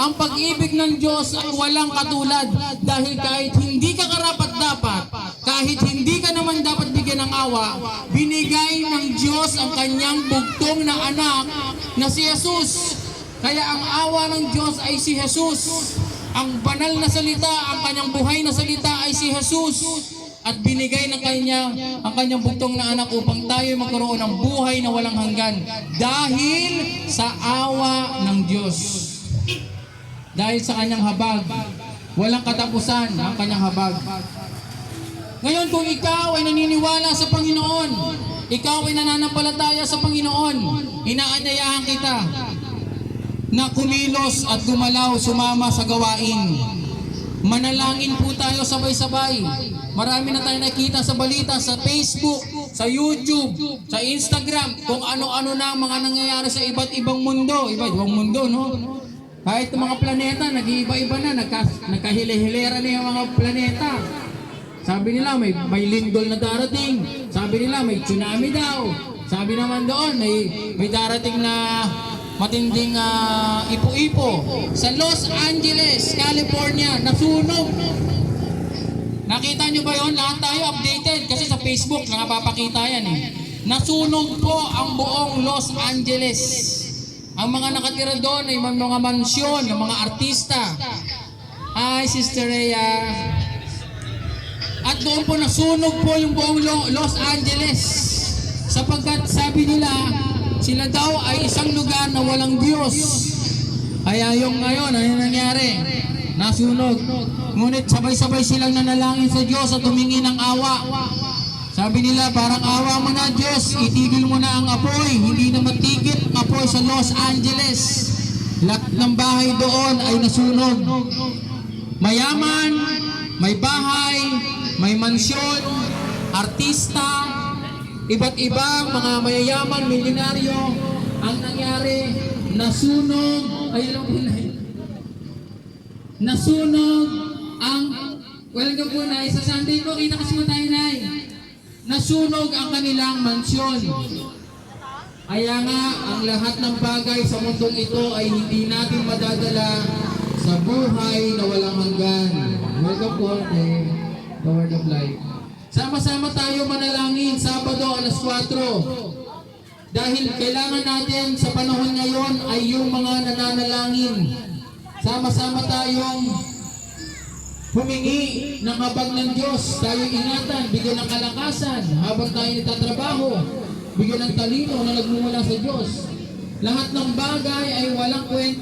Ang pag-ibig ng Diyos ay walang katulad dahil kahit hindi ka karapat-dapat, kahit hindi ka naman dapat bigyan ng awa, binigay ng Diyos ang kanyang bugtong na anak na si Jesus. Kaya ang awa ng Diyos ay si Jesus. Ang banal na salita, ang kanyang buhay na salita ay si Jesus. At binigay ng ang kanyang bugtong na anak upang tayo magkaroon ng buhay na walang hanggan dahil sa awa ng Diyos. Dahil sa kanyang habag, walang katapusan ang kanyang habag. Ngayon, kung ikaw ay naniniwala sa Panginoon, ikaw ay nananampalataya sa Panginoon, inaanyayahan kita na kumilos at gumalaw, sumama sa gawain. Manalangin po tayo sabay-sabay. Marami na tayo nakita sa balita, sa Facebook, sa YouTube, sa Instagram, kung ano-ano na mga nangyayari sa iba't ibang mundo. Iba-ibang mundo, no? Kahit mga planeta, nag-iiba-iba na, nagkahile-hilera na yung mga planeta. Sabi nila, may lindol na darating. Sabi nila, may tsunami daw. Sabi naman doon, may darating na matinding ipo-ipo. Sa Los Angeles, California, nasunog. Nakita nyo ba yun? Lahat tayo updated kasi sa Facebook nakapapakita yan eh. Nasunog po ang buong Los Angeles. Ang mga nakatira doon ay mga mansyon, ng mga artista. Hi, Sister Rhea. At doon po nasunog po yung buong Los Angeles. Sapagkat sabi nila, sila daw ay isang lugar na walang Diyos. Kaya yung ngayon, ano nangyari? Nasunog. Ngunit sabay-sabay silang nanalangin sa Diyos at humingi ng awa. Sabi nila, parang awa mo na Diyos, itigil mo na ang apoy. Hindi na matigil ang apoy sa Los Angeles. Lahat ng bahay doon ay nasunog. Mayaman, may bahay, may mansyon, artista, iba't ibang mga mayayaman, milyonaryo. Ang nangyari, nasunog, ay alam ko na, nasunog ang, welcome po na, sa Sunday po, kita kasi mo tayo na, nasunog ang kanilang mansyon. Kaya nga, ang lahat ng bagay sa mundong ito ay hindi natin madadala sa buhay na walang hanggan. Welcome po, the Word of Life. Sama-sama tayo manalangin, Sabado, alas 4. Dahil kailangan natin sa panahon ngayon ay yung mga nananalangin. Sama-sama tayong humingi ng habag ng Diyos. Tayo ingatan, bigyan ng kalakasan habang tayo nagtatrabaho. Bigyan ng talino na nagmumula sa Diyos. Lahat ng bagay ay walang kwenta.